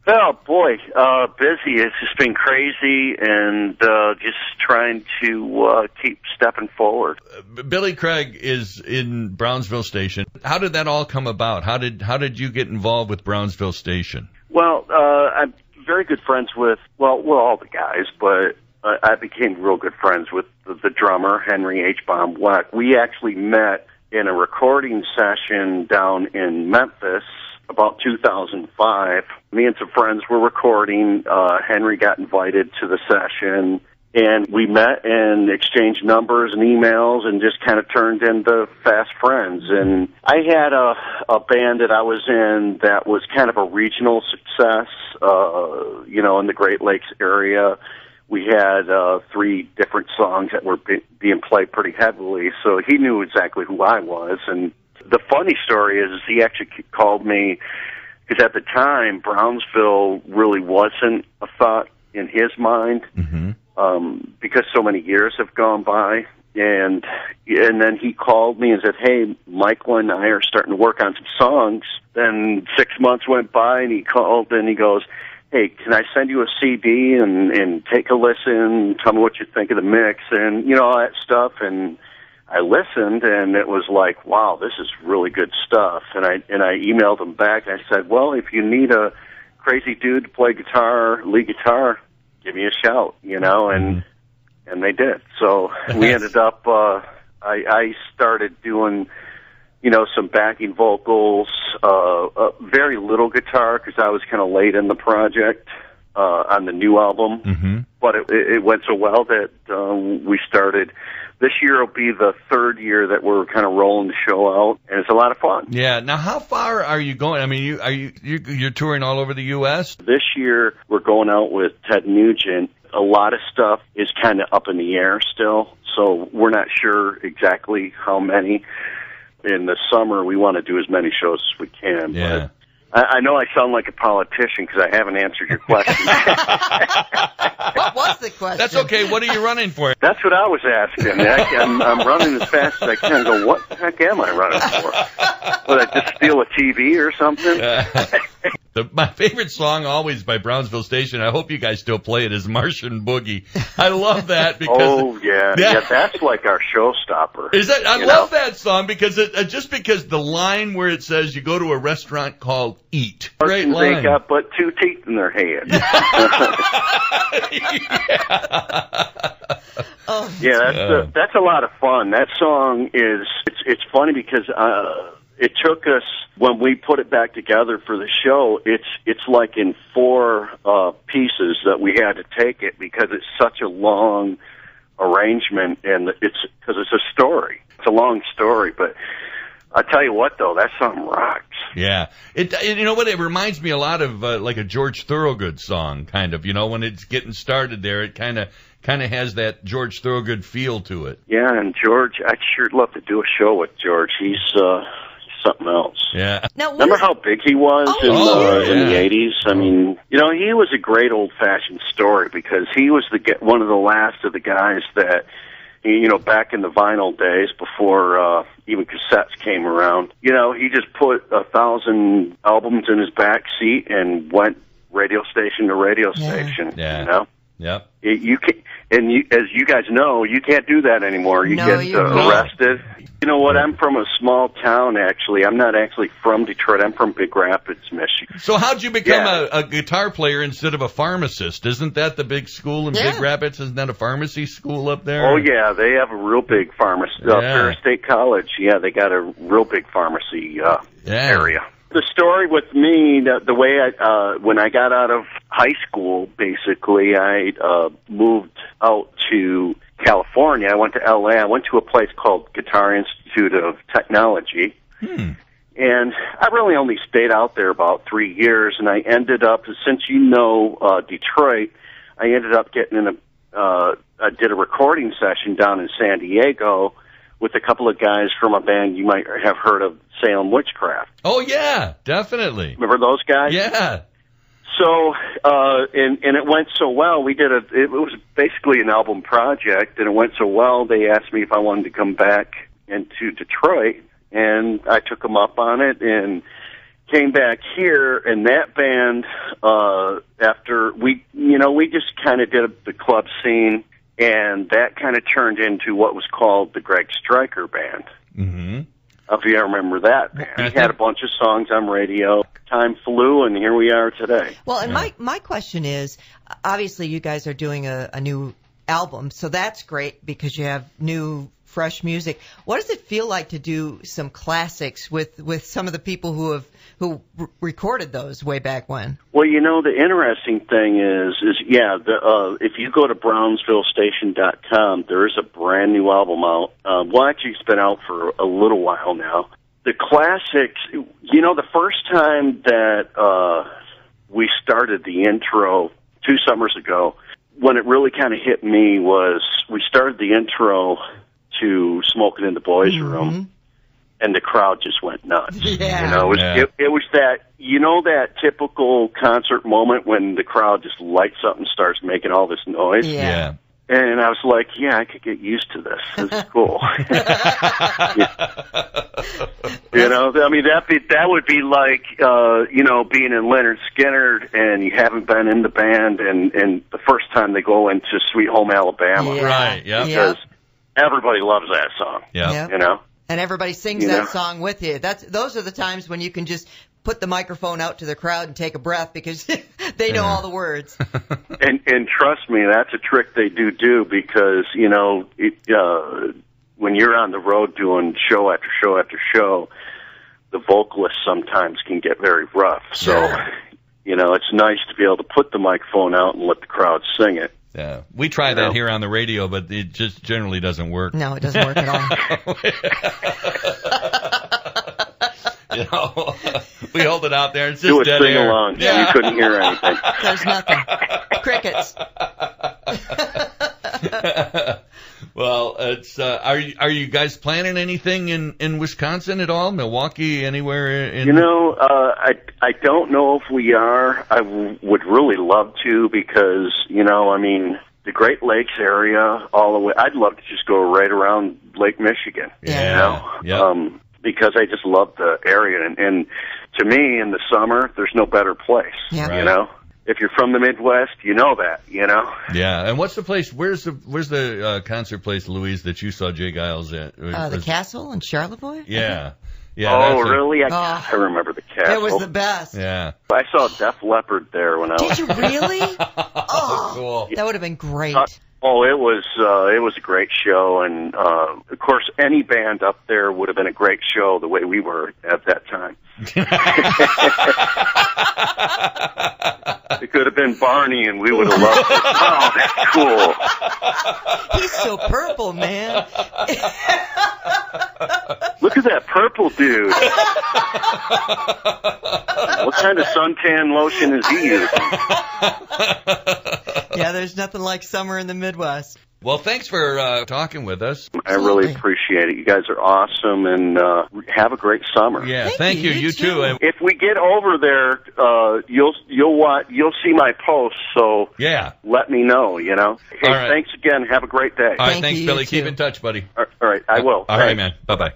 Oh, boy, busy. It's just been crazy and just trying to keep stepping forward. Billy Craig is in Brownsville Station. How did that all come about? How did you get involved with Brownsville Station? Well, I'm very good friends with, well, all the guys, but I became real good friends with the drummer, Henry H. Bomb Weck. We actually met in a recording session down in Memphis about 2005. Me and some friends were recording. Henry got invited to the session, and we met and exchanged numbers and emails and just kind of turned into fast friends. And I had a band that I was in that was kind of a regional success, in the Great Lakes area. We had 3 different songs that were being played pretty heavily, so he knew exactly who I was. And the funny story is he actually called me because at the time Brownsville really wasn't a thought in his mind, because so many years have gone by. And then he called me and said, "Hey, Michael and I are starting to work on some songs." Then 6 months went by, and he called and he goes, "Hey, can I send you a CD and take a listen, tell me what you think of the mix," and all that stuff. And I listened, and it was like, wow, this is really good stuff. And I emailed him back, and I said, well, if you need a crazy dude to play guitar, lead guitar, give me a shout, and they did. So we ended up, I started doing, some backing vocals, very little guitar because I was kind of late in the project on the new album. But it went so well that we started. This year will be the 3rd year that we're kind of rolling the show out, and it's a lot of fun. Yeah. Now, how far are you going? I mean, you're touring all over the U.S.? This year we're going out with Ted Nugent. A lot of stuff is kind of up in the air still, so we're not sure exactly how many. In the summer, we want to do as many shows as we can. Yeah. But I know I sound like a politician because I haven't answered your question. What was the question? That's okay. What are you running for? That's what I was asking. I'm running as fast as I can. Go, what the heck am I running for? Would I just steal a TV or something? My favorite song always by Brownsville Station, I hope you guys still play it, is Martian Boogie. I love that because... Oh, yeah, that's like our showstopper. Is that? I love that song because just because the line where it says you go to a restaurant called Eat. Great line. They got but 2 teeth in their head. That's a lot of fun. That song is, it's funny because it took us, when we put it back together for the show, it's like in 4 pieces that we had to take it because it's such a long arrangement, and because it's a story. It's a long story, but I tell you what, though, that song rocks. Yeah. You know what? It reminds me a lot of like a George Thorogood song, kind of. When it's getting started there, it kind of has that George Thorogood feel to it. Yeah, and George, I'd sure love to do a show with George. He's something else. Yeah. Now, remember how big he was in the 80s? I mean, he was a great old-fashioned story because he was one of the last of the guys that, back in the vinyl days before even cassettes came around, he just put 1,000 albums in his back seat and went radio station to radio station. Yeah. Yep. You can, as you guys know, you can't do that anymore. You get arrested. You know what? I'm from a small town, actually. I'm not actually from Detroit. I'm from Big Rapids, Michigan. So how'd you become a guitar player instead of a pharmacist? Isn't that the big school in Big Rapids? Isn't that a pharmacy school up there? Oh, yeah. They have a real big pharmacy. Ferris State College, they got a real big pharmacy area. The story with me, the way when I got out of high school, basically, I moved out to California. I went to L.A. I went to a place called Guitar Institute of Technology. And I really only stayed out there about 3 years, and I ended up, since Detroit, I ended up getting in I did a recording session down in San Diego with a couple of guys from a band you might have heard of, Salem Witchcraft. Oh, yeah, definitely. Remember those guys? Yeah. So, and it went so well, it was basically an album project, and it went so well, they asked me if I wanted to come back into Detroit, and I took them up on it, and came back here, and that band, after we just kind of did the club scene, and that kind of turned into what was called the Greg Stryker Band. Mm-hmm. If you remember that band. We had a bunch of songs on radio. Time flew, and here we are today. Well, and my question is, obviously you guys are doing a new album, so that's great because you have new, fresh music. What does it feel like to do some classics with some of the people who recorded those way back when? Well, the interesting thing is if you go to BrownsvilleStation.com, there is a brand new album out. Well, actually, it's been out for a little while now. The classics, the first time that we started the intro 2 summers ago, when it really kind of hit me was we started the intro to Smoking in the Boys' Room, and the crowd just went nuts. Yeah. It was that typical concert moment when the crowd just lights up and starts making all this noise. Yeah. And I was like, I could get used to this. This is cool. That would be like, being in Leonard Skinner and you haven't been in the band and the first time they go into Sweet Home Alabama. Yeah. Right, yeah. Because everybody loves that song. Yeah. And everybody sings that song with you. Those are the times when you can just put the microphone out to the crowd and take a breath because they know all the words. And trust me, that's a trick they do because, when you're on the road doing show after show after show, the vocalists sometimes can get very rough. So, it's nice to be able to put the microphone out and let the crowd sing it. Yeah, we try that here on the radio, but it just generally doesn't work. No, it doesn't work at all. We hold it out there. It's just do a dead sing air. along. Yeah. You couldn't hear anything. There's nothing. Crickets. Well, it's are you guys planning anything in Wisconsin at all? Milwaukee, anywhere? I don't know if we are. I would really love to because the Great Lakes area all the way. I'd love to just go right around Lake Michigan. Yeah. Because I just love the area, and to me, in the summer, there's no better place. Yeah. Right. If you're from the Midwest, you know that. Yeah. And what's the place? Where's the concert place, Louise, that you saw Jay Giles at? The Castle in Charlevoix. Yeah. Yeah. Oh, really? I remember the Castle. It was the best. Yeah. I saw Def Leppard there when I was. Did you really? Oh, cool. That would have been great. It was a great show, and of course, any band up there would have been a great show the way we were at that time. It could have been Barney, and we would have loved it. Oh, that's cool. He's so purple, man. Look at that purple dude. What kind of suntan lotion is he using? Yeah, there's nothing like summer in the Midwest. Well, thanks for talking with us. I really appreciate it. You guys are awesome, and have a great summer. Yeah, thank you. You too. If we get over there, you'll see my post. So let me know. Hey, right. Thanks again. Have a great day. All right, Thanks, Billy. too. Keep in touch, buddy. All right, I will. All right, man. Bye-bye.